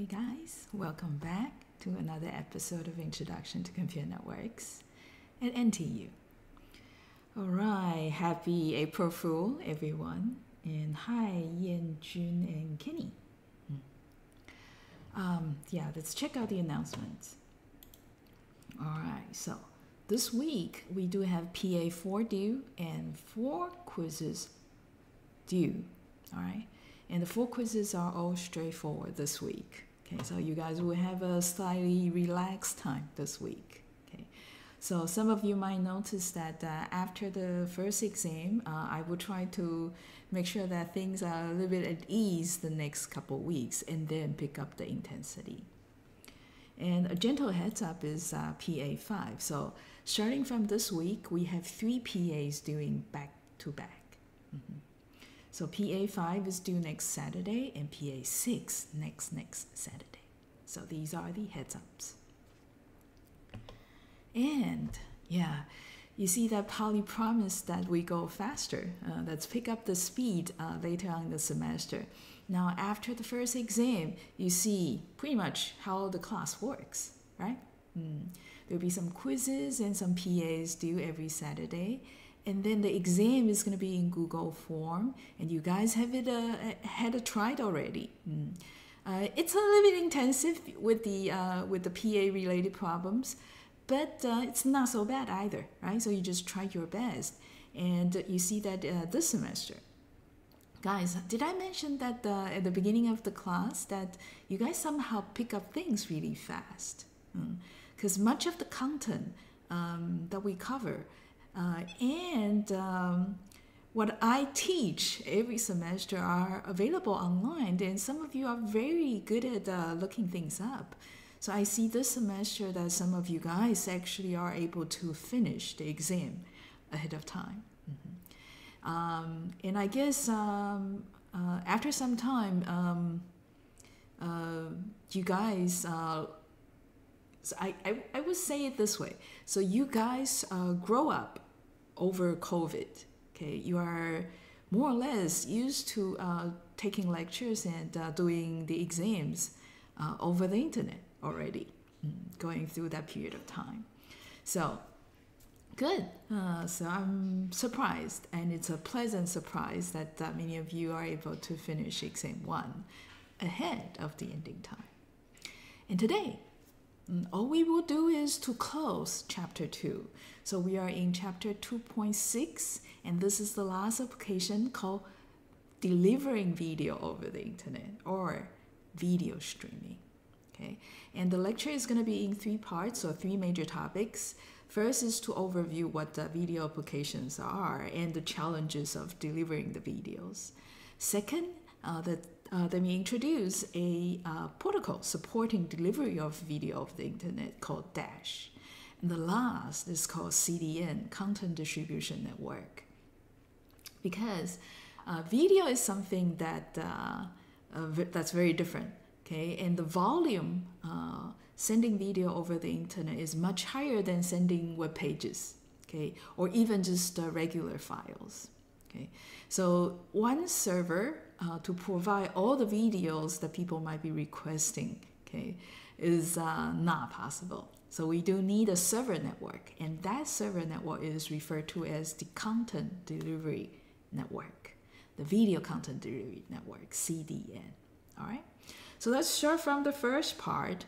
Hey guys, welcome back to another episode of Introduction to Computer Networks at NTU. Alright, happy April Fool everyone, and hi Yan Jun and Kenny. Let's check out the announcements. Alright, so this week we do have PA4 due and 4 quizzes due. Alright. And the 4 quizzes are all straightforward this week. Okay, so you guys will have a slightly relaxed time this week. Okay, so some of you might notice that after the first exam, I will try to make sure that things are a little bit at ease the next couple weeks and then pick up the intensity. And a gentle heads up is PA5. So starting from this week, we have 3 PAs doing back to back. So PA5 is due next Saturday and PA6 next Saturday. So these are the heads ups. And yeah, you see that Polly promised that we go faster. Let's pick up the speed later on in the semester. Now after the first exam, you see pretty much how the class works, right? There'll be some quizzes and some PAs due every Saturday. And then the exam is going to be in Google form, and you guys have it had a try already. It's a little bit intensive with the PA related problems, but it's not so bad either, right? So you just try your best, and you see that this semester, guys, did I mention that at the beginning of the class that you guys somehow pick up things really fast? Because much of the content that we cover what I teach every semester are available online, and some of you are very good at looking things up. So I see this semester that some of you guys actually are able to finish the exam ahead of time. And I guess after some time, you guys, so I would say it this way. So you guys grow up over COVID. Okay, you are more or less used to taking lectures and doing the exams over the internet already, going through that period of time. So good. So I'm surprised, and it's a pleasant surprise that many of you are able to finish exam 1 ahead of the ending time. And today, all we will do is to close chapter 2. So we are in chapter 2.6, and this is the last application called delivering video over the internet or video streaming. Okay, and the lecture is going to be in 3 parts or 3 major topics. First is to overview what the video applications are and the challenges of delivering the videos. Second, let me introduce a protocol supporting delivery of video over the internet called DASH. And the last is called CDN, Content Distribution Network. Because video is something that that's very different, okay? And the volume sending video over the internet is much higher than sending web pages, okay? Or even just regular files. Okay, so one server to provide all the videos that people might be requesting, okay, is not possible. So we do need a server network, and that server network is referred to as the Content Delivery Network, the Video Content Delivery Network, CDN. All right, so let's start from the first part.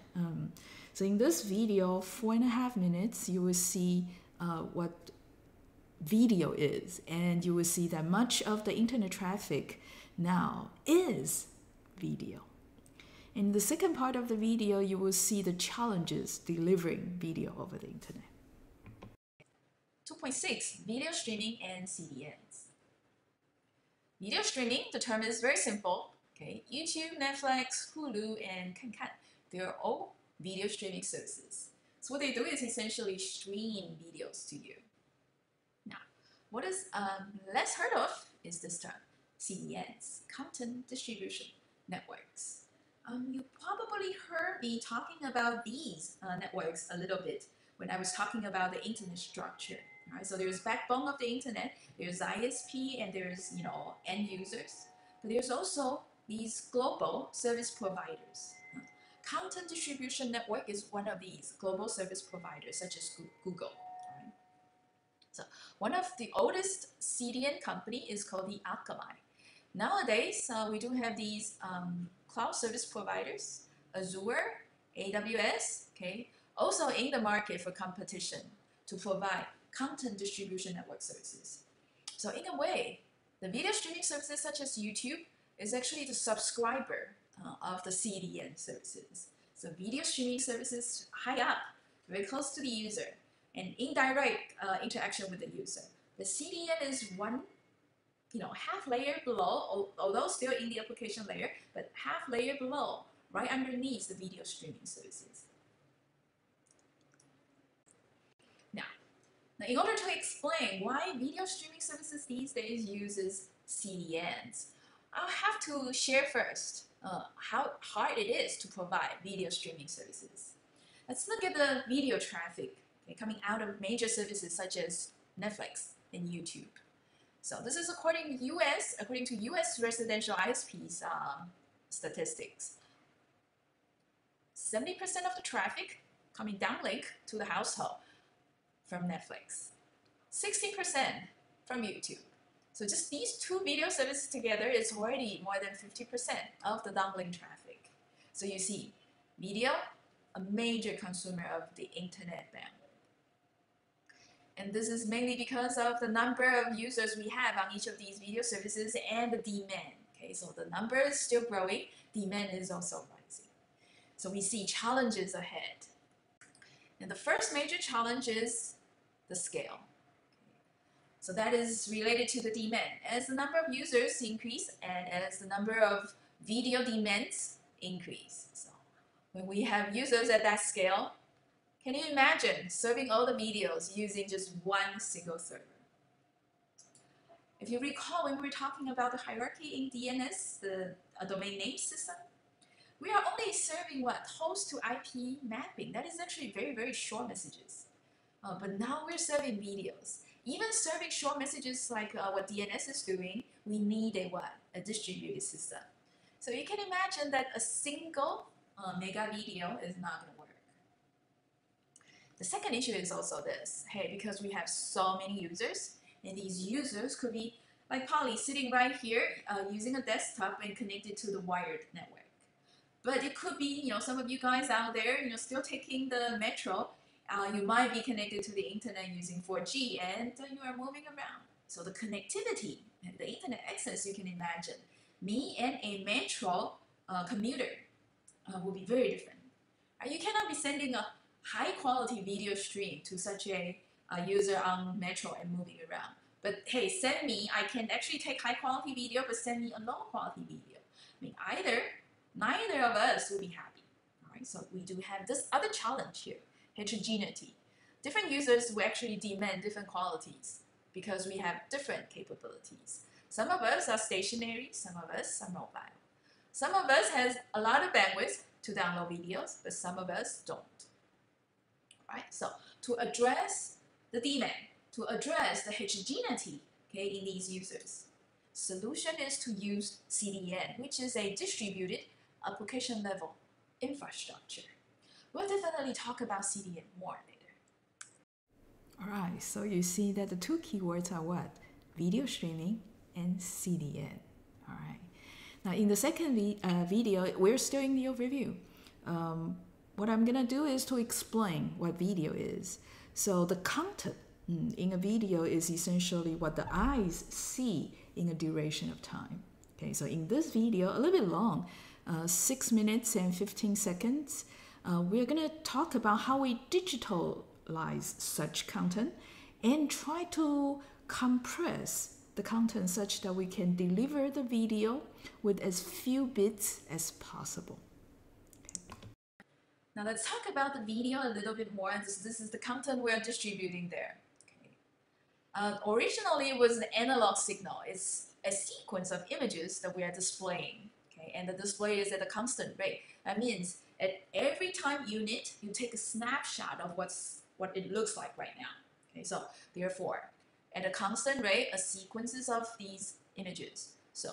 So in this video, 4.5 minutes, you will see what video is, and you will see that much of the internet traffic now is video. In the second part of the video, you will see the challenges delivering video over the internet. 2.6 Video streaming and CDNs. Video streaming, the term is very simple. Okay, YouTube, Netflix, Hulu, and Kankan, they're all video streaming services. So what they do is essentially stream videos to you. What is less heard of is this term, CDNs, Content Distribution Networks. You probably heard me talking about these networks a little bit when I was talking about the internet structure. All right, so there's backbone of the internet, there's ISP, and there's end users. But there's also these global service providers. content distribution network is one of these global service providers, such as Google. Right? So one of the oldest CDN company is called the Akamai. Nowadays, we do have these cloud service providers, Azure, AWS, okay, also in the market for competition to provide content distribution network services. So in a way, the video streaming services such as YouTube is actually the subscriber of the CDN services. So video streaming services high up, very close to the user, and indirect interaction with the user. The CDN is one, half layer below, although still in the application layer, but half layer below, right underneath the video streaming services. Now, in order to explain why video streaming services these days uses CDNs, I'll have to share first how hard it is to provide video streaming services. Let's look at the video traffic coming out of major services such as Netflix and YouTube. So this is according to US residential ISPs statistics. 70% of the traffic coming downlink to the household from Netflix, 60% from YouTube. So just these two video services together is already more than 50% of the downlink traffic. So you see, video, a major consumer of the internet bandwidth. And this is mainly because of the number of users we have on each of these video services and the demand. Okay, so the number is still growing, demand is also rising. So we see challenges ahead. And the first major challenge is the scale. So that is related to the demand. As the number of users increase and as the number of video demands increase. So when we have users at that scale, can you imagine serving all the videos using just one single server? If you recall, when we were talking about the hierarchy in DNS, the domain name system, we are only serving what? Host to IP mapping. That is actually very, very short messages. But now we're serving videos. Even serving short messages like what DNS is doing, we need a what? A distributed system. So you can imagine that a single mega video is not going to work. The second issue is also this. Hey, because we have so many users, and these users could be like Polly sitting right here using a desktop and connected to the wired network. But it could be, some of you guys out there, still taking the metro. You might be connected to the internet using 4G and you are moving around. So the connectivity and the internet access, you can imagine, me and a metro commuter will be very different. You cannot be sending a high quality video stream to such a user on metro and moving around. But hey, send me, I can actually take high quality video, but send me a low quality video. Neither of us will be happy. All right, so we do have this other challenge here. Heterogeneity. Different users will actually demand different qualities because we have different capabilities. Some of us are stationary, some of us are mobile. Some of us has a lot of bandwidth to download videos, but some of us don't. Right? So to address the demand, to address the heterogeneity in these users, solution is to use CDN, which is a distributed application level infrastructure. We'll definitely talk about CDN more later. All right, so you see that the two keywords are what? Video streaming and CDN. All right. Now in the second video, we're still in the overview. What I'm gonna do is to explain what video is. So the content in a video is essentially what the eyes see in a duration of time. Okay, so in this video, a little bit long, 6 minutes and 15 seconds, we're going to talk about how we digitalize such content and try to compress the content such that we can deliver the video with as few bits as possible. Okay. Now let's talk about the video a little bit more. This is the content we're distributing there. Okay. Originally, it was an analog signal. It's a sequence of images that we are displaying. Okay? And the display is at a constant rate. That means at every time unit, you take a snapshot of what it looks like right now. Okay, so therefore, at a constant rate, a sequences of these images. So,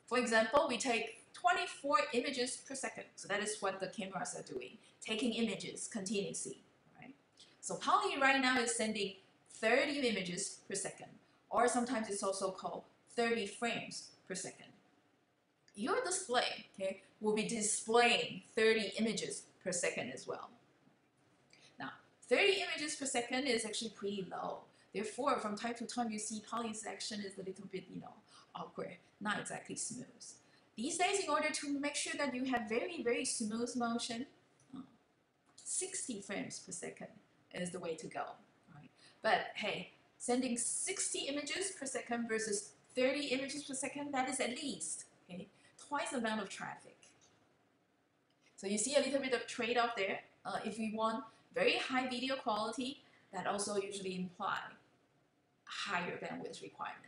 for example, we take 24 images per second. So that is what the cameras are doing, taking images continuously. Right? So poly right now is sending 30 images per second, or sometimes it's also called 30 frames per second. Your display, okay, will be displaying 30 images per second as well. Now, 30 images per second is actually pretty low. Therefore, from time to time, you see poly selection is a little bit, awkward, not exactly smooth. These days, in order to make sure that you have very, very smooth motion, 60 frames per second is the way to go. Right? But hey, sending 60 images per second versus 30 images per second, that is at least twice the amount of traffic. So you see a little bit of trade-off there. If we want very high video quality, that also usually imply higher bandwidth requirement.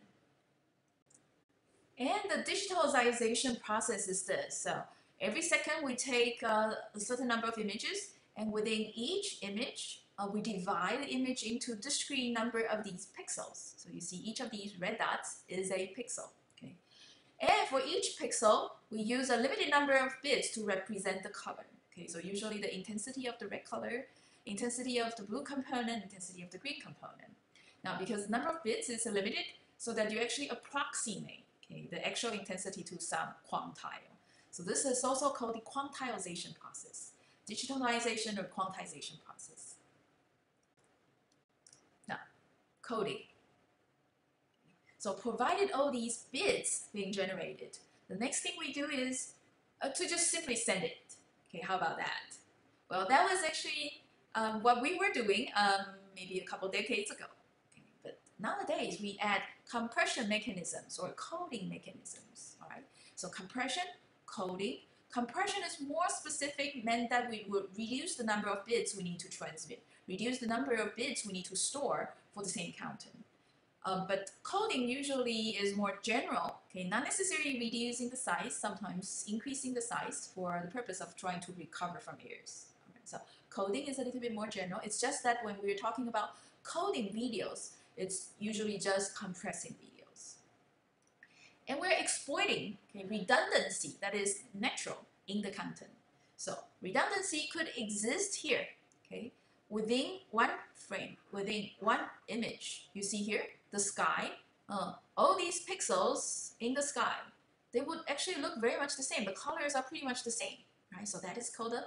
And the digitalization process is this. So every second we take a certain number of images, and within each image, we divide the image into discrete number of these pixels. So you see each of these red dots is a pixel. Okay? And for each pixel, we use a limited number of bits to represent the color. Okay? So usually the intensity of the red color, intensity of the blue component, intensity of the green component. Now, because the number of bits is limited, so that you actually approximate the actual intensity to some quantile. So this is also called the quantization process, digitalization or quantization process. Now, coding. So provided all these bits being generated, the next thing we do is to just simply send it. Okay, how about that? Well, that was actually what we were doing maybe a couple decades ago. Okay, but nowadays we add compression mechanisms or coding mechanisms. All right. So compression, coding. Compression is more specific, meant that we would reduce the number of bits we need to transmit, reduce the number of bits we need to store for the same content. But coding usually is more general, okay, not necessarily reducing the size, sometimes increasing the size for the purpose of trying to recover from errors. Right, so coding is a little bit more general. It's just that when we're talking about coding videos, it's usually just compressing videos. And we're exploiting redundancy that is natural in the content. So redundancy could exist here, okay, within one frame, within one image. You see here, the sky, all these pixels in the sky, they would actually look very much the same. The colors are pretty much the same, right? So that is called a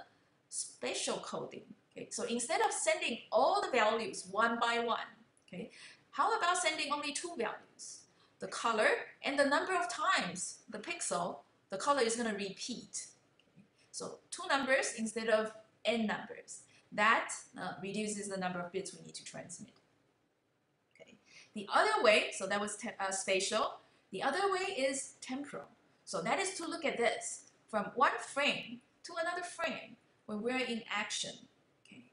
spatial coding. Okay? So instead of sending all the values one by one, okay, how about sending only two values? The color and the number of times the pixel, the color is going to repeat. Okay? So two numbers instead of n numbers. That reduces the number of bits we need to transmit. Okay. The other way, so that was spatial. The other way is temporal. So that is to look at this from one frame to another frame when we're in action. Okay.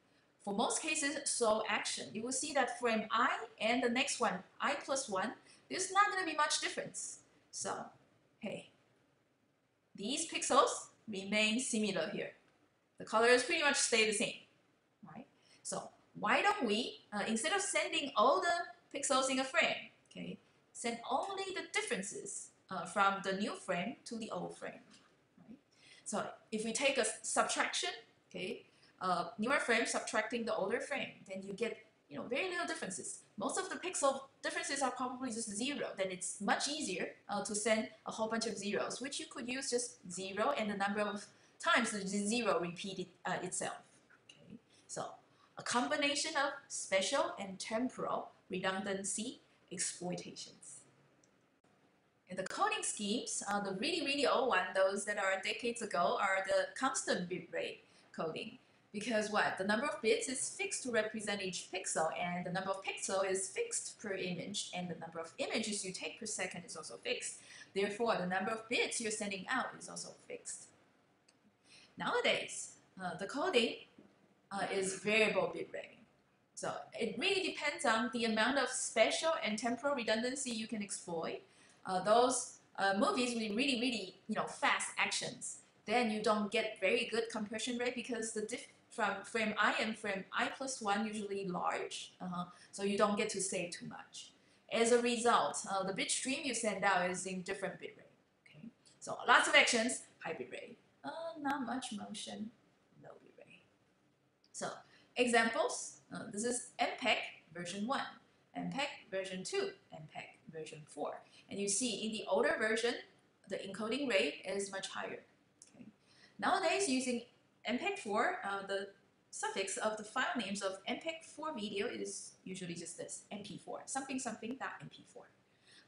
For most cases, slow action, you will see that frame I and the next one, I+1, there's not going to be much difference. So, hey, these pixels remain similar here. The colors pretty much stay the same. Right? So why don't we, instead of sending all the pixels in a frame, okay, send only the differences from the new frame to the old frame. Right? So if we take a subtraction, okay, newer frame subtracting the older frame, then you get very little differences. Most of the pixel differences are probably just zero. Then it's much easier to send a whole bunch of zeros, which you could use just zero and the number of times the zero repeated itself. So a combination of spatial and temporal redundancy exploitations. And the coding schemes, the really, really old one, those that are decades ago, are the constant bitrate coding. Because what? The number of bits is fixed to represent each pixel, and the number of pixels is fixed per image, and the number of images you take per second is also fixed. Therefore, the number of bits you're sending out is also fixed. Nowadays, the coding is variable bitrate. So it really depends on the amount of spatial and temporal redundancy you can exploit. Those movies with really, really fast actions, then you don't get very good compression rate because the from frame I and frame I+1 usually large, so you don't get to save too much. As a result, the bit stream you send out is in different bit rate. Okay? So lots of actions, high bitrate. Not much motion, low bitrate. So examples, this is MPEG version 1, MPEG version 2, MPEG version 4. And you see in the older version, the encoding rate is much higher. Okay. Nowadays, using MPEG-4, the suffix of the file names of MPEG-4 video is usually just this, MP4, something .mp4.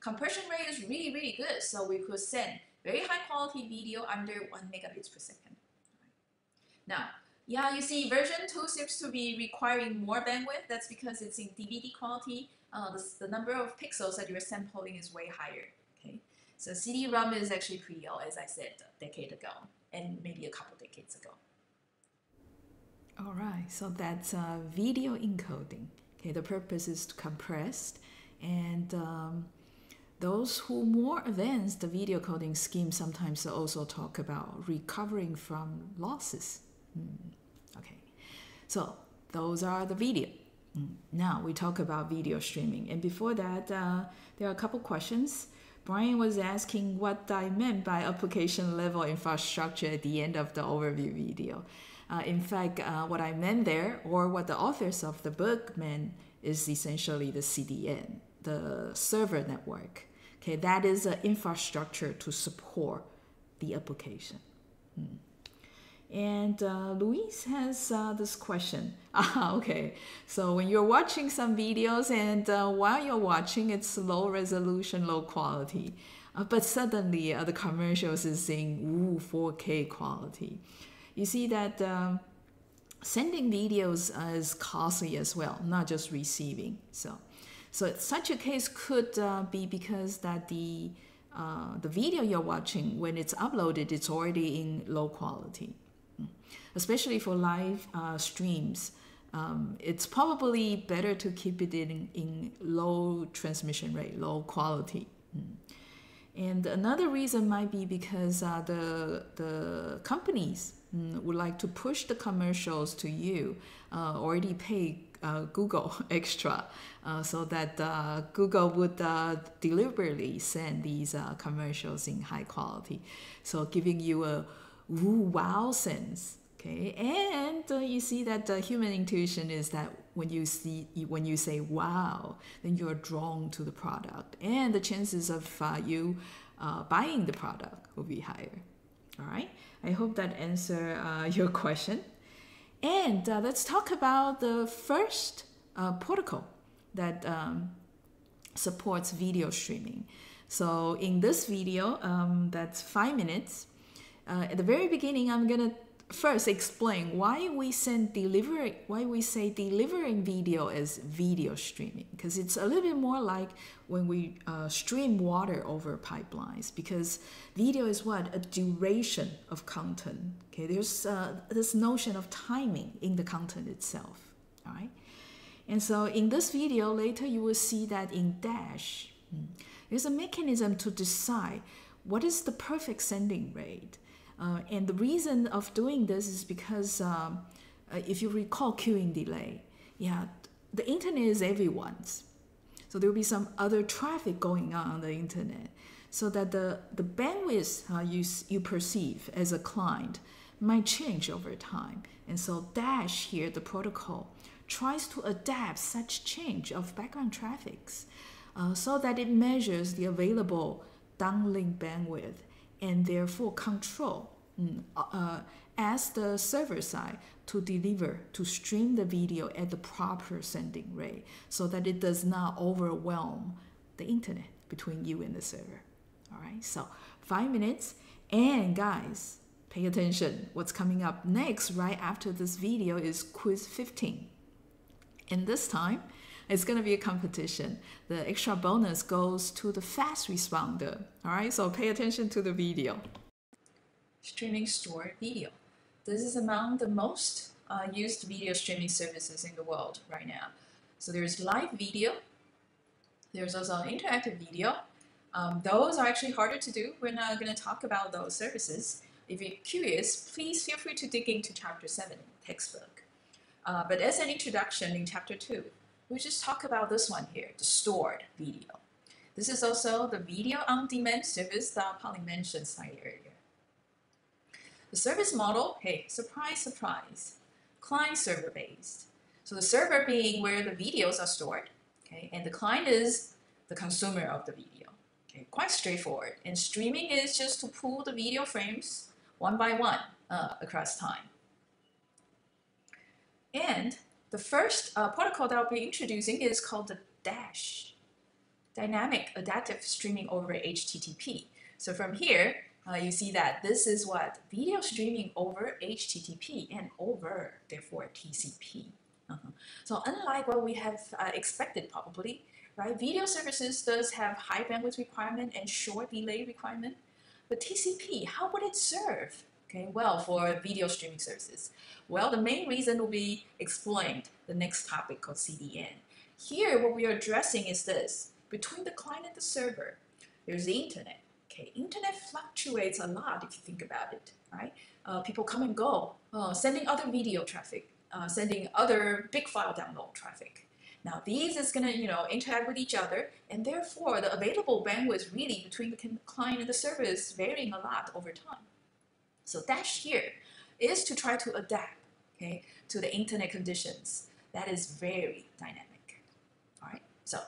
Compression rate is really, really good, so we could send very high quality video under 1 megabits per second. Now, yeah, you see version 2 seems to be requiring more bandwidth. That's because it's in DVD quality. The number of pixels that you're sampling is way higher. Okay, so CD-ROM is actually pretty old, as I said, a decade ago, and maybe a couple decades ago. All right, so that's video encoding. Okay, the purpose is to compress, and those who more advanced the video coding scheme sometimes also talk about recovering from losses. Okay, so those are the video. Now we talk about video streaming, and before that, there are a couple questions. Brian was asking what I meant by application level infrastructure at the end of the overview video. In fact, what I meant there, or what the authors of the book meant, is essentially the CDN, the server network. Okay, that is an infrastructure to support the application. And Luis has this question. Okay, so when you're watching some videos and while you're watching, it's low resolution, low quality. But suddenly the commercials is saying, 4K quality. You see that sending videos is costly as well, not just receiving. So such a case could be because that the video you're watching, when it's uploaded, it's already in low quality. Especially for live streams, it's probably better to keep it in low transmission rate, low quality. And another reason might be because the companies would like to push the commercials to you, already pay Google extra, so that Google would deliberately send these commercials in high quality, so giving you a wow sense. Okay, and you see that the human intuition is that when you say wow, then you're drawn to the product, and the chances of you buying the product will be higher. All right, I hope that answers your question. And let's talk about the first protocol that supports video streaming. So in this video, that's 5 minutes. At the very beginning, I'm gonna first explain why we say delivering video as video streaming, because it's a little bit more like when we stream water over pipelines, because video is what? A duration of content. Okay, there's this notion of timing in the content itself. All right, and so in this video later you will see that in Dash, there's a mechanism to decide what is the perfect sending rate. And the reason of doing this is because if you recall queuing delay, yeah, the internet is everyone's. So there will be some other traffic going on the internet, so that the bandwidth you perceive as a client might change over time. And so Dash here, the protocol, tries to adapt such change of background traffics so that it measures the available downlink bandwidth and therefore control as the server side to deliver, to stream the video at the proper sending rate, so that it does not overwhelm the internet between you and the server. All right, so 5 minutes. And guys, pay attention. What's coming up next right after this video is quiz 15. And this time, it's going to be a competition. The extra bonus goes to the fast responder. All right, so pay attention to the video. Streaming stored video. This is among the most used video streaming services in the world right now. So there's live video. There's also interactive video. Those are actually harder to do. We're not going to talk about those services. If you're curious, please feel free to dig into Chapter 7 in the textbook. But as an introduction in Chapter 2, we'll just talk about this one here, the stored video. This is also the video on demand service that Polly mentioned slightly earlier. The service model, hey, surprise, surprise, client server based. So the server being where the videos are stored, okay, and the client is the consumer of the video. Okay, quite straightforward. And streaming is just to pull the video frames one by one across time. And the first protocol that I'll be introducing is called the DASH, Dynamic Adaptive Streaming over HTTP. So from here, you see that this is what video streaming over HTTP and over, therefore, TCP. So unlike what we have expected probably, right? Video services does have high bandwidth requirement and short delay requirement, but TCP, how would it serve? Okay, well, for video streaming services. Well, the main reason will be explained the next topic called CDN. Here, what we are addressing is this. Between the client and the server, there's the internet. Okay, internet fluctuates a lot if you think about it, right? People come and go, sending other video traffic, sending other big file download traffic. Now these is gonna, interact with each other, and therefore the available bandwidth really between the client and the server is varying a lot over time. So Dash here is to try to adapt, okay, to the internet conditions. That is very dynamic. All right. So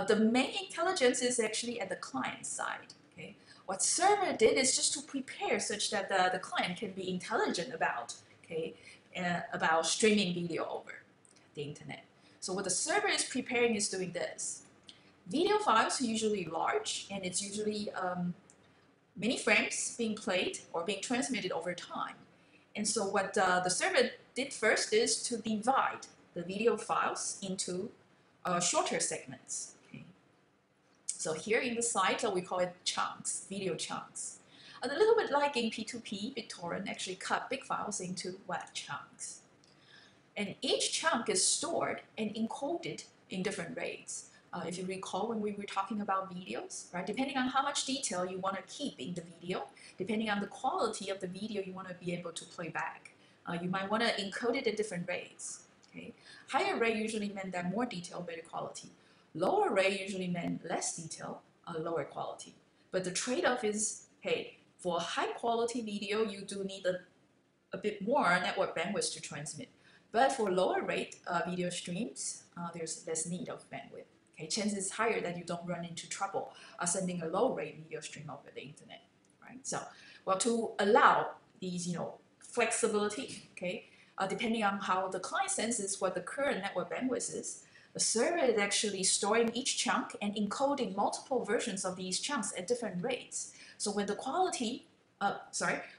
the main intelligence is actually at the client side. Okay. What server did is just to prepare such that the client can be intelligent about, okay, about streaming video over the internet. So what the server is preparing is doing this. Video files are usually large, and it's usually many frames being played or being transmitted over time. And so what the server did first is to divide the video files into shorter segments. Okay. So here in the site, we call it chunks, video chunks. A little bit like in P2P, BitTorrent actually cut big files into chunks. And each chunk is stored and encoded in different rates. If you recall when we were talking about videos, right? Depending on how much detail you want to keep in the video, depending on the quality of the video you want to be able to play back, you might want to encode it at different rates. Okay? Higher rate usually meant that more detail, better quality. Lower rate usually meant less detail, lower quality. But the trade-off is, hey, for high quality video, you do need a bit more network bandwidth to transmit. But for lower rate video streams, there's less need of bandwidth. Okay, chances higher that you don't run into trouble sending a low rate video stream over the internet, right? So, well, to allow these, flexibility, okay, depending on how the client senses what the current network bandwidth is, the server is actually storing each chunk and encoding multiple versions of these chunks at different rates. So when the quality,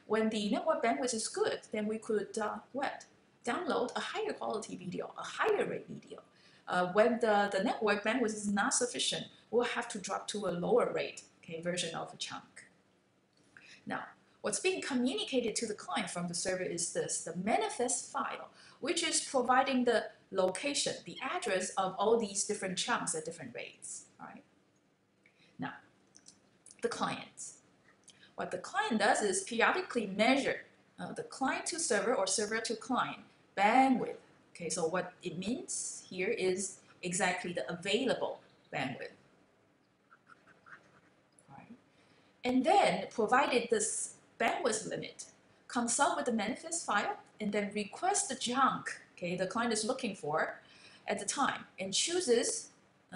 when the network bandwidth is good, then we could download a higher quality video, a higher rate video. When the network bandwidth is not sufficient, we'll have to drop to a lower rate, okay, version of a chunk. Now, what's being communicated to the client from the server is this, the manifest file, which is providing the location, the address of all these different chunks at different rates. All right. Now, the client. What the client does is periodically measure the client to server or server to client bandwidth. Okay, so what it means here is exactly the available bandwidth. All right. And then, provided this bandwidth limit, consult with the manifest file and then request the chunk, okay, the client is looking for at the time, and chooses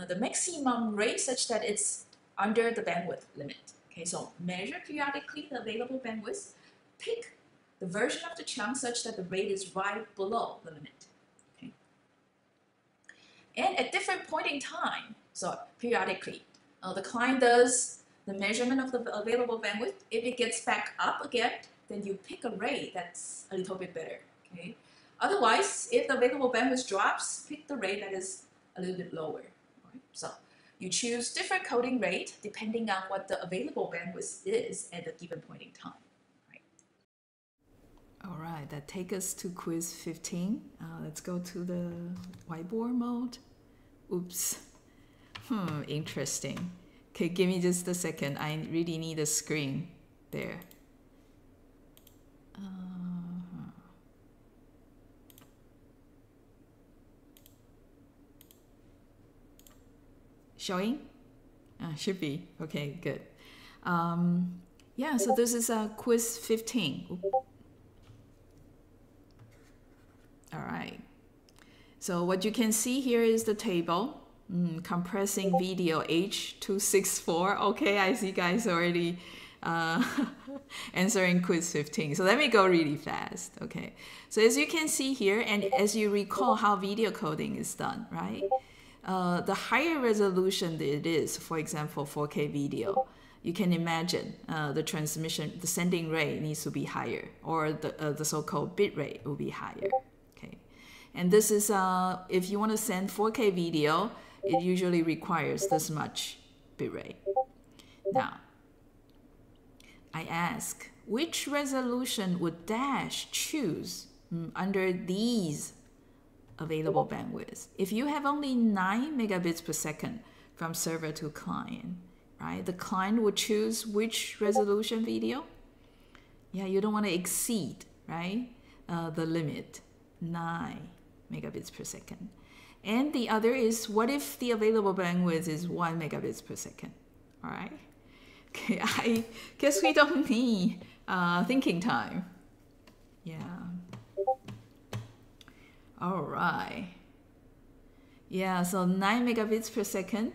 the maximum rate such that it's under the bandwidth limit. Okay, so measure periodically the available bandwidth, pick the version of the chunk such that the rate is right below the limit. Okay. And at different point in time, so periodically, the client does the measurement of the available bandwidth. If it gets back up again, then you pick a rate that's a little bit better. Okay. Otherwise, if the available bandwidth drops, pick the rate that is a little bit lower. Right? So you choose different coding rate depending on what the available bandwidth is at a given point in time. Right? All right, that takes us to quiz 15. Let's go to the whiteboard mode. Oops. Interesting. Okay, give me just a second. I really need a screen there. Showing? Should be. Okay, good. Yeah, so this is quiz 15. So what you can see here is the table. Compressing video H264. Okay, I see guys already answering quiz 15. So let me go really fast. Okay, so as you can see here, and as you recall how video coding is done, right? The higher resolution it is, for example, 4K video, you can imagine the sending rate needs to be higher, or the so-called bit rate will be higher. Okay, and this is if you want to send 4K video, it usually requires this much bit rate. Now, I ask, which resolution would Dash choose under these available bandwidths? If you have only 9 megabits per second from server to client, right? The client would choose which resolution video? Yeah, you don't want to exceed, right? The limit, 9 megabits per second. And the other is, what if the available bandwidth is 1 megabits per second? All right. Okay, I guess we don't need thinking time. Yeah. All right. Yeah, so 9 megabits per second.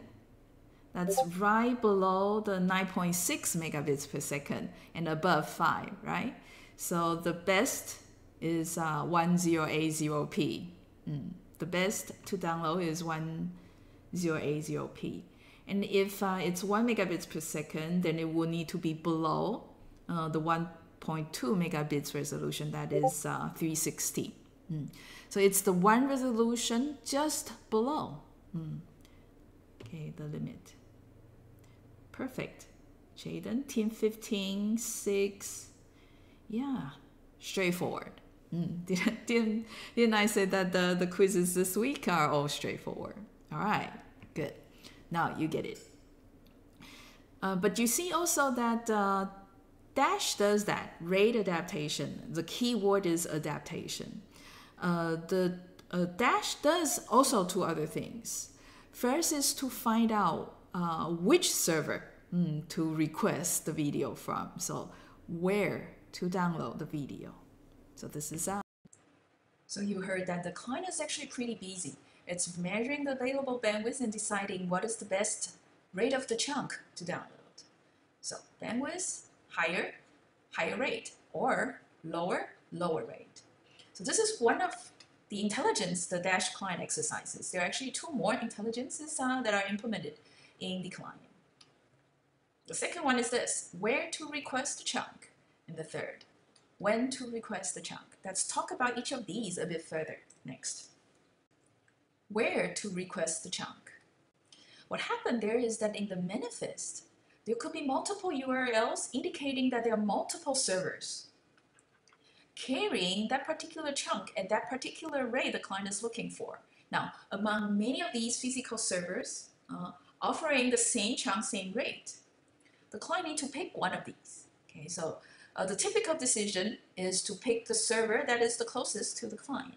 That's right below the 9.6 megabits per second and above 5, right? So the best is 1080p. The best to download is 1080p. And if it's 1 megabits per second, then it will need to be below the 1.2 megabits resolution, that is 360. So it's the one resolution just below. Okay, the limit. Perfect. Jaden, team 15, 6. Yeah, straightforward. Didn't I say that the quizzes this week are all straightforward? All right, good. Now you get it. But you see also that Dash does that, rate adaptation. The key word is adaptation. The Dash does also two other things. First is to find out which server to request the video from. So where to download the video. So this is out. So you heard that the client is actually pretty busy. It's measuring the available bandwidth and deciding what is the best rate of the chunk to download. So bandwidth, higher rate, or lower rate. So this is one of the intelligence the Dash client exercises. There are actually two more intelligences that are implemented in the client. The second one is this, where to request the chunk. And the third, when to request the chunk. Let's talk about each of these a bit further next. Where to request the chunk. What happened there is that in the manifest, there could be multiple URLs indicating that there are multiple servers carrying that particular chunk at that particular rate the client is looking for. Now, among many of these physical servers offering the same chunk, same rate, the client needs to pick one of these. Okay, so the typical decision is to pick the server that is the closest to the client.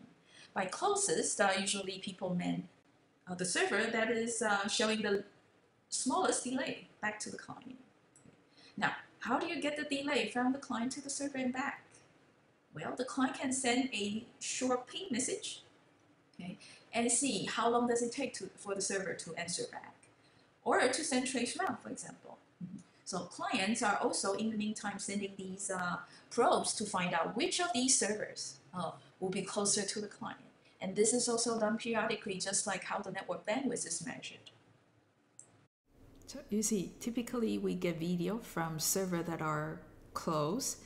By closest, usually people mean the server that is showing the smallest delay back to the client. Now, how do you get the delay from the client to the server and back? Well, the client can send a short ping message, okay, and see how long does it take for the server to answer back, or to send trace route, for example. So clients are also, in the meantime, sending these probes to find out which of these servers will be closer to the client. And this is also done periodically, just like how the network bandwidth is measured. So you see, typically we get video from servers that are close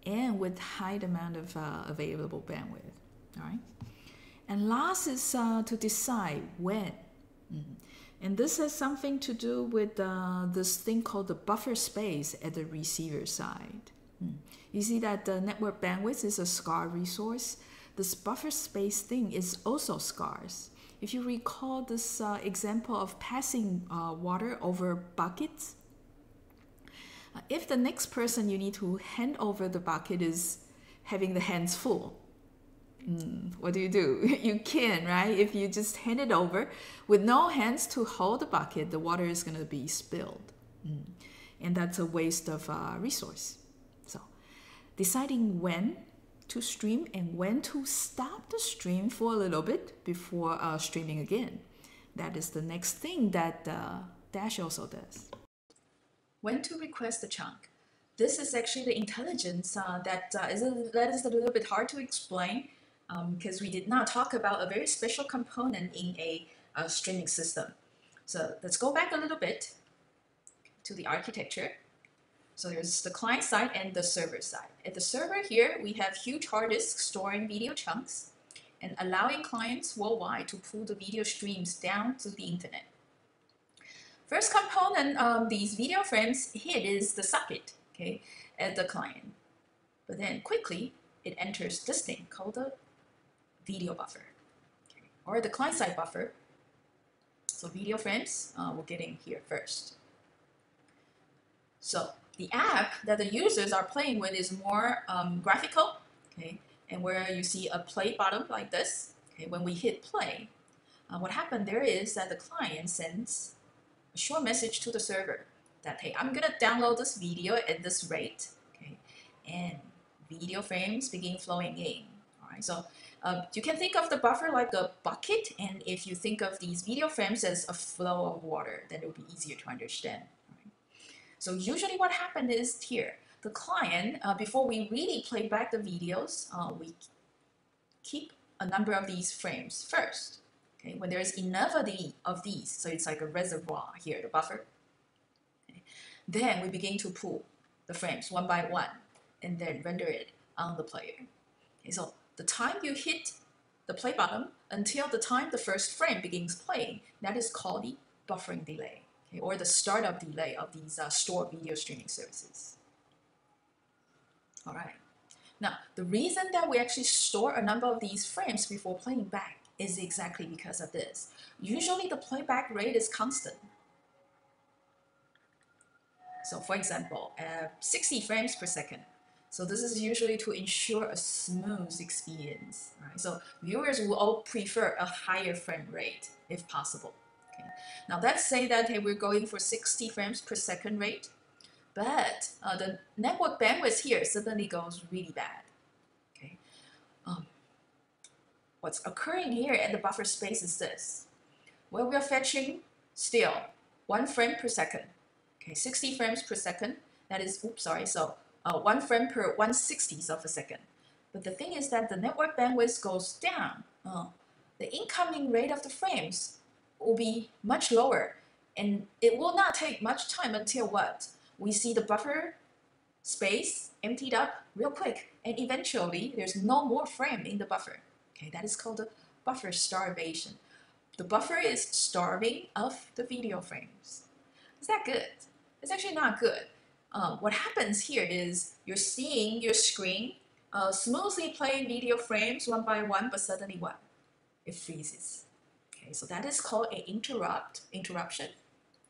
and with high amount of available bandwidth. All right. And last is to decide when. And this has something to do with this thing called the buffer space at the receiver side. You see that the network bandwidth is a scarce resource. This buffer space thing is also scarce. If you recall this example of passing water over buckets, if the next person you need to hand over the bucket is having the hands full, what do? You can, right? If you just hand it over with no hands to hold the bucket, the water is going to be spilled. And that's a waste of resource. So deciding when to stream and when to stop the stream for a little bit before streaming again. That is the next thing that Dash also does. When to request the chunk. This is actually the intelligence that is a little bit hard to explain because we did not talk about a very special component in a streaming system. So let's go back a little bit to the architecture. So there's the client side and the server side. At the server here, we have huge hard disks storing video chunks and allowing clients worldwide to pull the video streams down to the internet. First component these video frames hit is the socket, okay, at the client. But then quickly, it enters this thing called the video buffer, okay, or the client-side buffer. So video frames we're getting here first. So the app that the users are playing with is more graphical, okay, and where you see a play button like this. Okay, when we hit play, what happened there is that the client sends a short message to the server that, hey, I'm gonna download this video at this rate, okay, and video frames begin flowing in. All right, so you can think of the buffer like a bucket, and if you think of these video frames as a flow of water, then it will be easier to understand. Right? So usually what happened is here, the client, before we really play back the videos, we keep a number of these frames first. Okay, when there's enough of these, so it's like a reservoir here, the buffer. Okay. Then we begin to pull the frames one by one and then render it on the player. Okay, so the time you hit the play button until the time the first frame begins playing, that is called the buffering delay, okay, or the startup delay of these stored video streaming services. All right. Now, the reason that we actually store a number of these frames before playing back is exactly because of this. Usually the playback rate is constant. So for example, 60 frames per second. So this is usually to ensure a smooth experience. Right? So viewers will all prefer a higher frame rate if possible. Okay. Now let's say that, hey, we're going for 60 frames per second rate, but the network bandwidth here suddenly goes really bad. Okay. What's occurring here at the buffer space is this. Well, we're fetching still 1 frame per second. Okay, 60 frames per second. That is, oops, sorry, so 1 frame per 1/60th of a second. But the thing is that the network bandwidth goes down. The incoming rate of the frames will be much lower, and it will not take much time until what? We see the buffer space emptied up real quick, and eventually there's no more frame in the buffer. Okay, that is called the buffer starvation. The buffer is starving of the video frames. Is that good? It's actually not good. What happens here is you're seeing your screen smoothly playing video frames one by one, but suddenly what? It freezes. Okay, so that is called an interruption.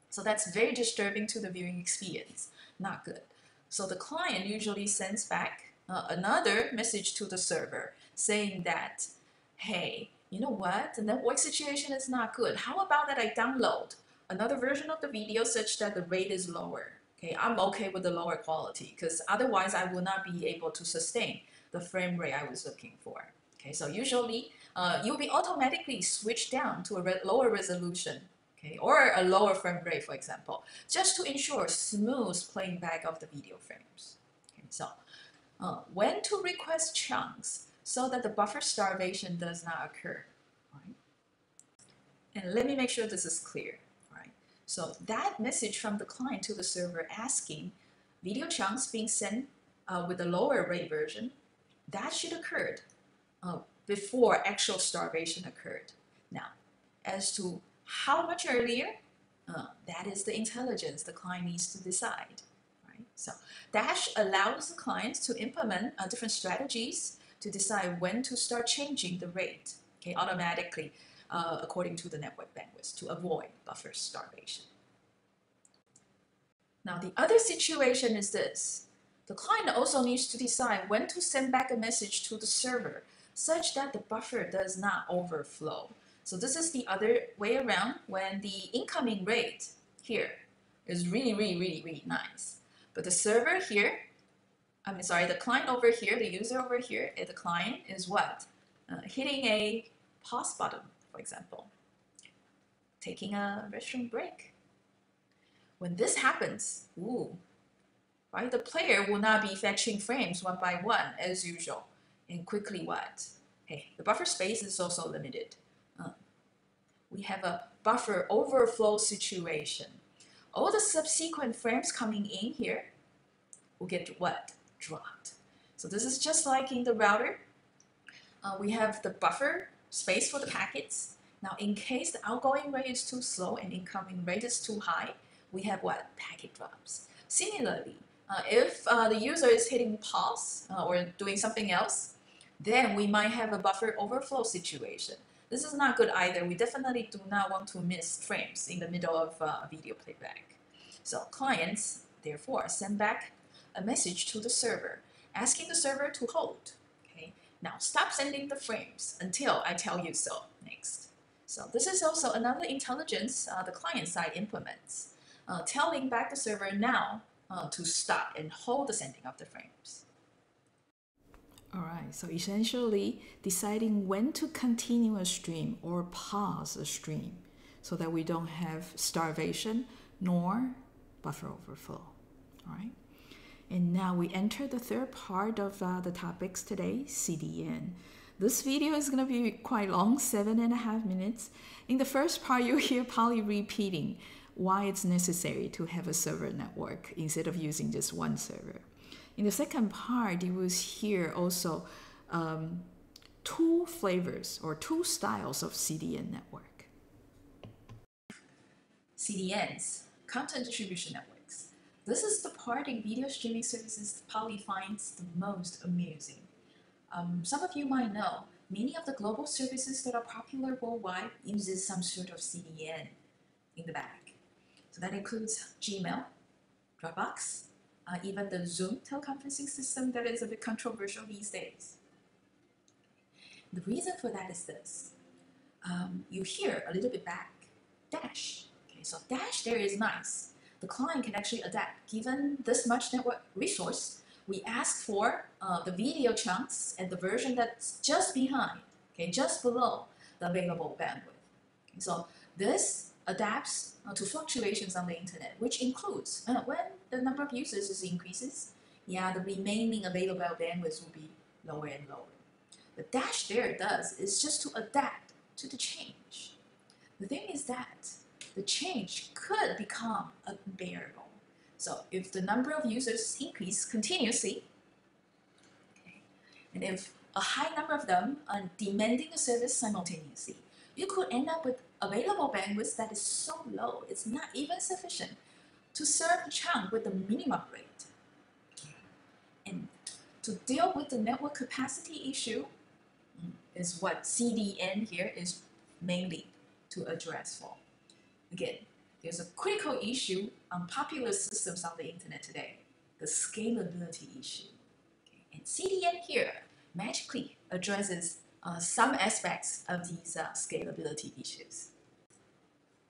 So that's very disturbing to the viewing experience. Not good. So the client usually sends back another message to the server saying that, hey, you know what? The network situation is not good. How about that I download another version of the video such that the rate is lower? Okay, I'm okay with the lower quality because otherwise I will not be able to sustain the frame rate I was looking for. Okay, so usually you'll be automatically switched down to a lower resolution, okay, or a lower frame rate, for example, just to ensure smooth playing back of the video frames. Okay, so when to request chunks so that the buffer starvation does not occur. Right? And let me make sure this is clear. Right? So that message from the client to the server asking video chunks being sent with a lower rate version, that should occur before actual starvation occurred. Now, as to how much earlier, that is the intelligence the client needs to decide. Right? So Dash allows the client to implement different strategies to decide when to start changing the rate, okay, automatically according to the network bandwidth to avoid buffer starvation. Now the other situation is this. The client also needs to decide when to send back a message to the server such that the buffer does not overflow. So this is the other way around when the incoming rate here is really nice. But the server here I'm sorry, the client over here, the user over here, the client is what? Hitting a pause button, for example, taking a restroom break. When this happens, ooh, right, the player will not be fetching frames one by one as usual, and quickly what? Hey, the buffer space is also limited. We have a buffer overflow situation. All the subsequent frames coming in here will get what? Dropped. So this is just like in the router. We have the buffer space for the packets. Now, in case the outgoing rate is too slow and incoming rate is too high, we have what? Packet drops. Similarly, if the user is hitting pause or doing something else, then we might have a buffer overflow situation. This is not good either. We definitely do not want to miss frames in the middle of video playback. So clients, therefore, send back a message to the server, asking the server to hold. Okay, now stop sending the frames until I tell you so next. So this is also another intelligence the client side implements, telling back the server now to stop and hold the sending of the frames. All right, so essentially deciding when to continue a stream or pause a stream so that we don't have starvation nor buffer overflow. All right, and now we enter the third part of the topics today, CDN. This video is going to be quite long, 7.5 minutes. In the first part, you'll hear Polly repeating why it's necessary to have a server network instead of using just one server. In the second part, you will hear also two flavors or two styles of CDN network. CDNs, content distribution networks. This is the part in video streaming services Polly finds the most amusing. Some of you might know, many of the global services that are popular worldwide uses some sort of CDN in the back. So that includes Gmail, Dropbox, even the Zoom teleconferencing system that is a bit controversial these days. The reason for that is this. You hear a little bit back, dash. Okay, so dash there is nice. The client can actually adapt. Given this much network resource, we ask for the video chunks and the version that's just behind, okay, just below the available bandwidth. Okay, so this adapts to fluctuations on the internet, which includes when the number of users increases, yeah, the remaining available bandwidth will be lower and lower. The dash there does is just to adapt to the change. The thing is that the change could become unbearable. So if the number of users increase continuously, okay, and if a high number of them are demanding the service simultaneously, you could end up with available bandwidth that is so low, it's not even sufficient to serve the chunk with the minimum rate. And to deal with the network capacity issue is what CDN here is mainly to address for. Again, there's a critical issue on popular systems on the internet today, the scalability issue. Okay. And CDN here magically addresses some aspects of these scalability issues.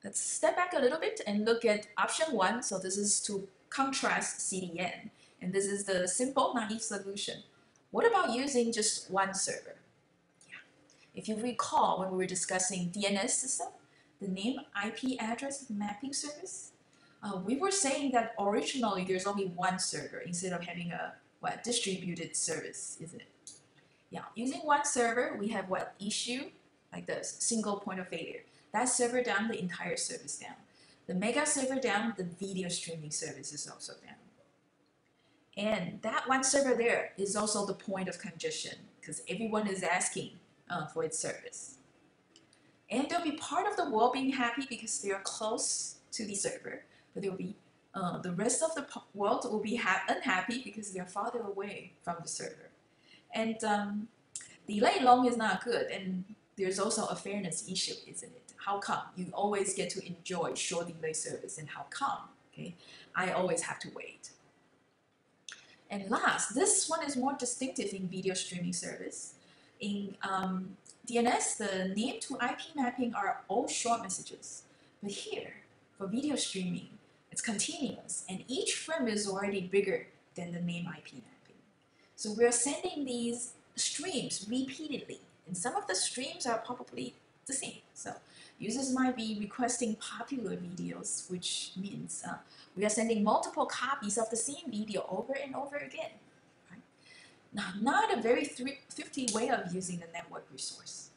Let's step back a little bit and look at option 1. So this is to contrast CDN, and this is the simple, naive solution. What about using just one server? Yeah. If you recall when we were discussing DNS system, the name IP address mapping service, we were saying that originally there's only one server instead of having a distributed service, isn't it? Yeah, using one server, we have what issue, like this, single point of failure. That server down, the entire service down. The mega server down, the video streaming service is also down. And that one server there is also the point of congestion because everyone is asking for its service. And they'll be part of the world being happy because they are close to the server, but there will be the rest of the world will be unhappy because they're farther away from the server. And delay long is not good, and there's also a fairness issue, isn't it? How come you always get to enjoy short delay service, and how come, okay, I always have to wait? And last, this one is more distinctive in video streaming service. In DNS, the name to IP mapping are all short messages. But here, for video streaming, it's continuous, and each frame is already bigger than the name IP mapping. So we're sending these streams repeatedly, and some of the streams are probably the same. So users might be requesting popular videos, which means we are sending multiple copies of the same video over and over again. Right? Now, not a very thrifty way of using the network resource.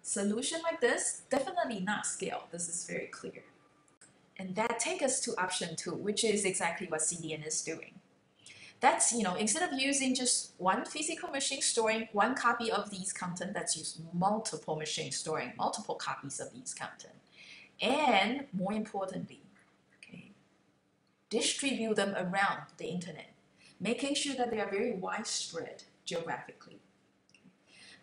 Solution like this, definitely not scale. This is very clear. And that takes us to option 2, which is exactly what CDN is doing. That's, instead of using just one physical machine storing one copy of these content, that's use multiple machines storing multiple copies of these content. And more importantly, okay, distribute them around the internet, making sure that they are very widespread geographically.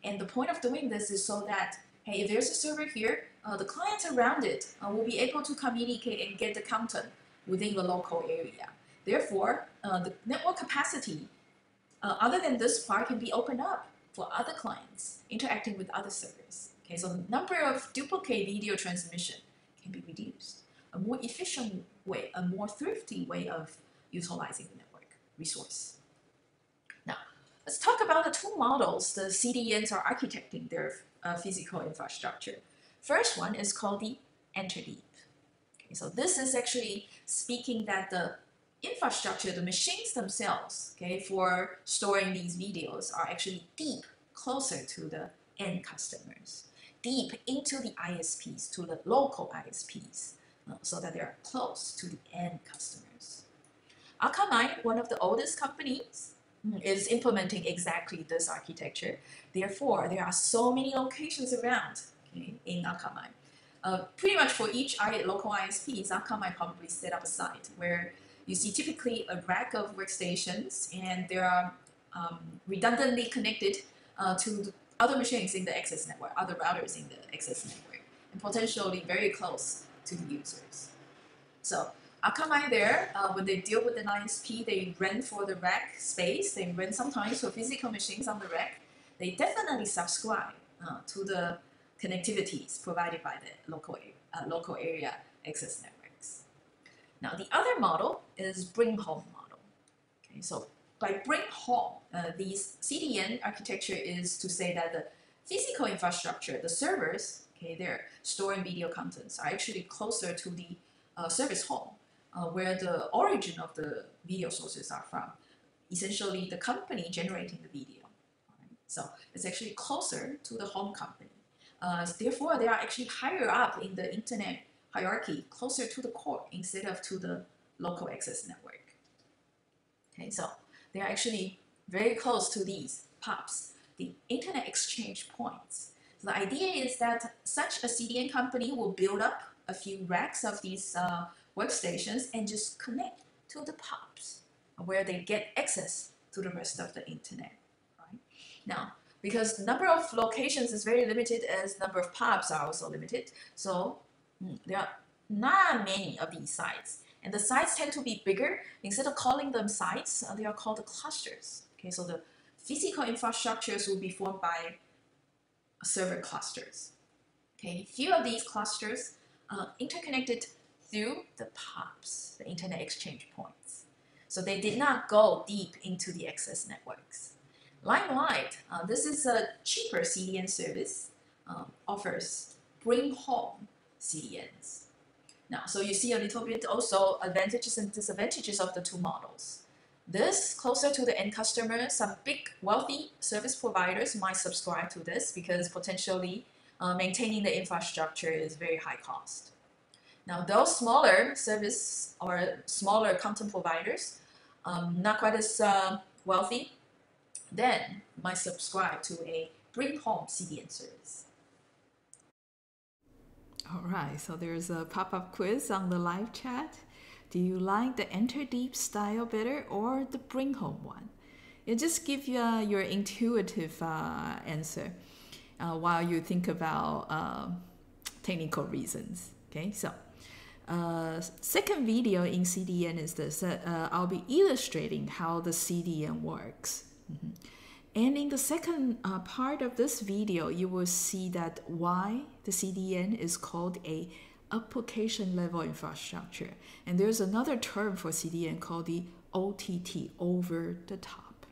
And the point of doing this is so that, hey, if there's a server here, the clients around it will be able to communicate and get the content within the local area. Therefore, the network capacity, other than this part, can be opened up for other clients interacting with other servers. Okay, so the number of duplicate video transmission can be reduced. A more efficient way, a more thrifty way of utilizing the network resource. Now, let's talk about the two models the CDNs are architecting their physical infrastructure. First one is called the enter-deep. Okay, so this is actually speaking that the infrastructure, the machines themselves, okay, for storing these videos are actually deep, closer to the end customers, deep into the ISPs, to the local ISPs, so that they are close to the end customers. Akamai, one of the oldest companies, is implementing exactly this architecture. Therefore, there are so many locations around, okay, in Akamai. Pretty much for each local ISPs, Akamai probably set up a site where you see typically a rack of workstations, and they are redundantly connected to the other machines in the access network, other routers in the access network, and potentially very close to the users. So Akamai there, when they deal with an ISP, they rent for the rack space, they rent sometimes for physical machines on the rack. They definitely subscribe to the connectivities provided by the local area access networks. Now, the other model is bring home model. Okay, so by bring home, these CDN architecture is to say that the physical infrastructure, the servers, okay, they're storing video contents are actually closer to the service home, where the origin of the video sources are from. Essentially, the company generating the video. Right? So it's actually closer to the home company. Therefore, they are actually higher up in the internet hierarchy, closer to the core instead of to the local access network. Okay, so they are actually very close to these POPs, the internet exchange points. So the idea is that such a CDN company will build up a few racks of these workstations and just connect to the POPs where they get access to the rest of the internet. Right? Now, because the number of locations is very limited as number of POPs are also limited, so there are not many of these sites. And the sites tend to be bigger. Instead of calling them sites, they are called clusters. Okay, so the physical infrastructures will be formed by server clusters. Okay, few of these clusters interconnected through the POPs, the internet exchange points. So they did not go deep into the access networks. Limelight, this is a cheaper CDN service, offers bring home CDNs. Now, so you see a little bit also advantages and disadvantages of the two models. This, closer to the end customer, some big wealthy service providers might subscribe to this because potentially maintaining the infrastructure is very high cost. Now, those smaller service or smaller content providers, not quite as wealthy, then might subscribe to a bring home CDN service. All right, so there's a pop-up quiz on the live chat. Do you like the enter deep style better or the bring home one? It just gives you your intuitive answer while you think about technical reasons. Okay, so second video in CDN is this. I'll be illustrating how the CDN works. And in the second part of this video, you will see that why the CDN is called a application level infrastructure. And there's another term for CDN called the OTT, over the top.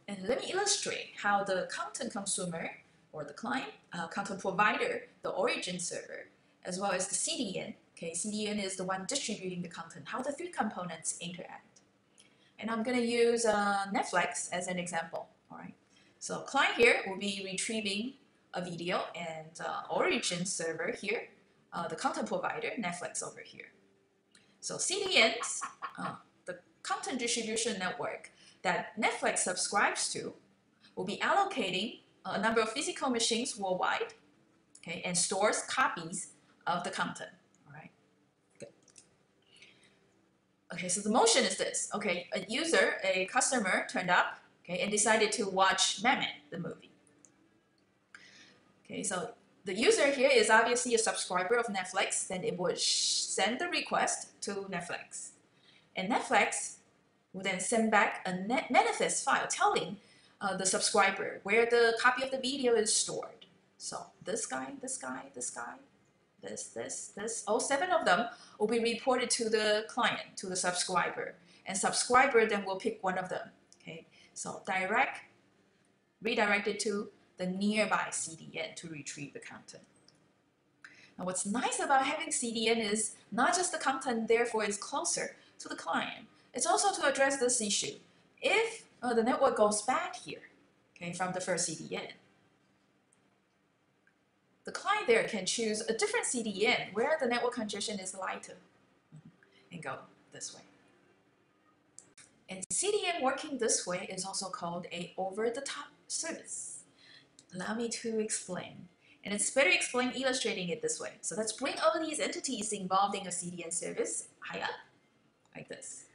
And let me illustrate how the content consumer or the client, content provider, the origin server, as well as the CDN. Okay, CDN is the one distributing the content, how the three components interact. And I'm going to use Netflix as an example. All right. So client here will be retrieving a video, and origin server here, the content provider, Netflix over here. So CDNs, the content distribution network that Netflix subscribes to, will be allocating a number of physical machines worldwide, okay, and stores copies of the content. All right. Good. Okay, so the motion is this. Okay, a customer turned up, okay, and decided to watch Mad the movie. Okay, so the user here is obviously a subscriber of Netflix, then it would send the request to Netflix. And Netflix will then send back a manifest file telling the subscriber where the copy of the video is stored. So this guy, this guy, this guy, this, all 7 of them will be reported to the client, to the subscriber. And subscriber then will pick one of them. Okay, so redirected to the nearby CDN to retrieve the content. Now what's nice about having CDN is not just the content therefore is closer to the client, it's also to address this issue. If the network goes bad here, okay, from the first CDN, the client there can choose a different CDN where the network congestion is lighter and go this way. And CDN working this way is also called a over-the-top service. Allow me to explain. And it's better explained illustrating it this way. So let's bring all these entities involved in a CDN service high up, like this.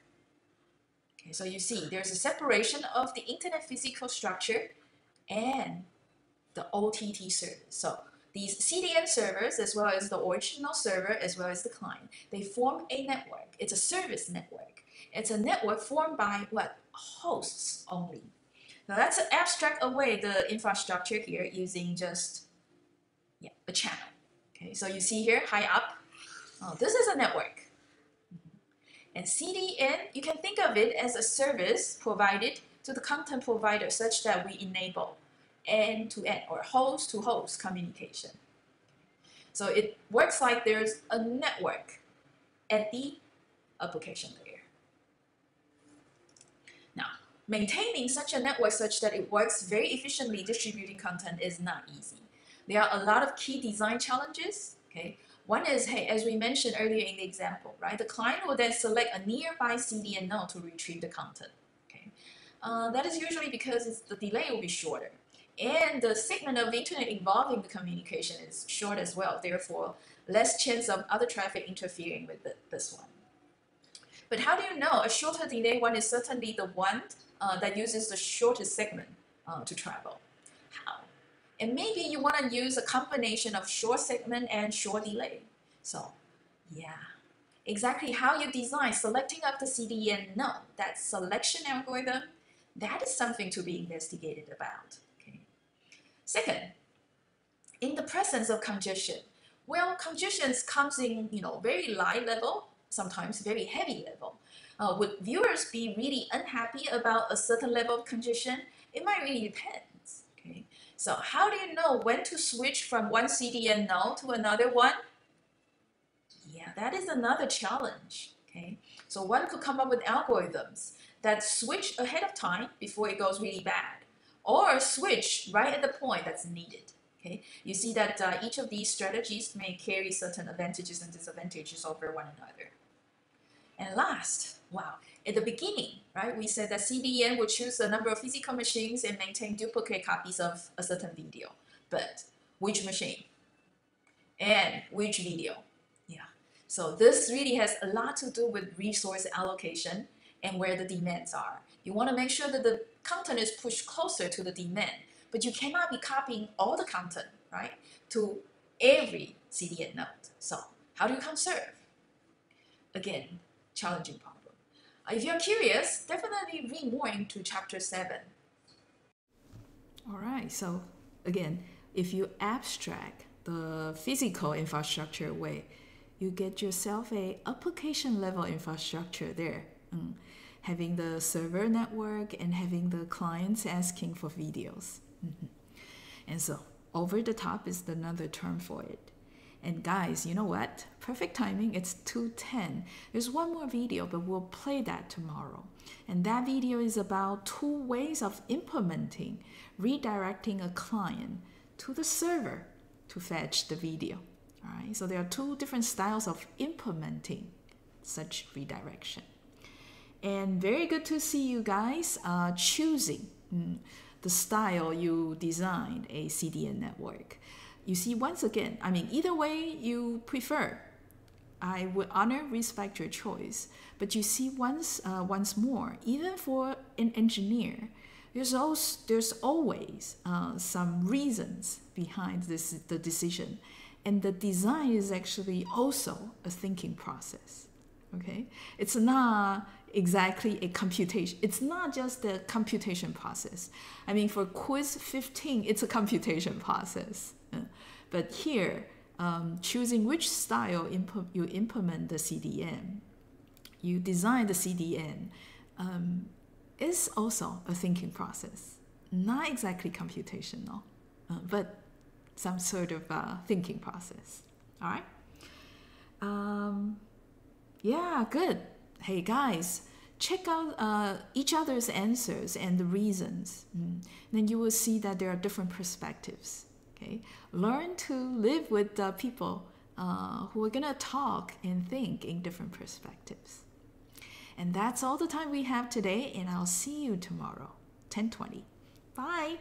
Okay, so you see there's a separation of the internet physical structure and the OTT service. So these CDN servers, as well as the original server, as well as the client, they form a network. It's a service network. It's a network formed by what? Hosts only. Now let's abstract away the infrastructure here using just a channel. Okay, so you see here high up, this is a network. And CDN, you can think of it as a service provided to the content provider such that we enable end-to-end or host-to-host communication. So it works like there's a network at the application layer. Now, maintaining such a network such that it works very efficiently distributing content is not easy. There are a lot of key design challenges. Okay, one is, hey, as we mentioned earlier in the example, right? The client will then select a nearby CDN node to retrieve the content. Okay, that is usually because the delay will be shorter, and the segment of internet involving the communication is short as well. Therefore, less chance of other traffic interfering with this one. But how do you know a shorter delay one is certainly the one that uses the shortest segment to travel? How? And maybe you want to use a combination of short segment and short delay. So, yeah, exactly how you design selecting of the CDN node, that selection algorithm, that is something to be investigated about. Okay. Second, in the presence of congestion, well, congestion comes in, very light level, sometimes very heavy level. Would viewers be really unhappy about a certain level of congestion? It might really depend. Okay. So how do you know when to switch from one CDN node to another one? Yeah, that is another challenge. Okay. So one could come up with algorithms that switch ahead of time before it goes really bad, or switch right at the point that's needed. Okay. You see that each of these strategies may carry certain advantages and disadvantages over one another. And last, wow, at the beginning, right, we said that CDN would choose a number of physical machines and maintain duplicate copies of a certain video. But which machine? And which video? Yeah. So this really has a lot to do with resource allocation and where the demands are. You want to make sure that the content is pushed closer to the demand, but you cannot be copying all the content, right, to every CDN node. So how do you conserve? Again, challenging problem. If you're curious, definitely read more into chapter 7. All right, so again, if you abstract the physical infrastructure away, you get yourself a application level infrastructure there. having the server network, and having the clients asking for videos. And so over the top is another term for it. And guys, you know what? Perfect timing, it's 2:10. There's one more video, but we'll play that tomorrow. And that video is about 2 ways of implementing, redirecting a client to the server to fetch the video. All right, so there are 2 different styles of implementing such redirection. And very good to see you guys choosing the style you designed a CDN network. You see, once again, I mean, either way you prefer, I would honor, respect your choice. But you see, once more, even for an engineer, there's always some reasons behind the decision. And the design is actually also a thinking process. Okay? It's not exactly a computation. It's not just the computation process. I mean, for quiz 15, it's a computation process. But here, choosing which style you implement the CDN, you design the CDN, is also a thinking process. Not exactly computational, but some sort of thinking process. All right? Yeah, good. Hey guys, check out each other's answers and the reasons. Then you will see that there are different perspectives. Okay? Learn to live with people who are going to talk and think in different perspectives. And that's all the time we have today, and I'll see you tomorrow, 10:20. Bye!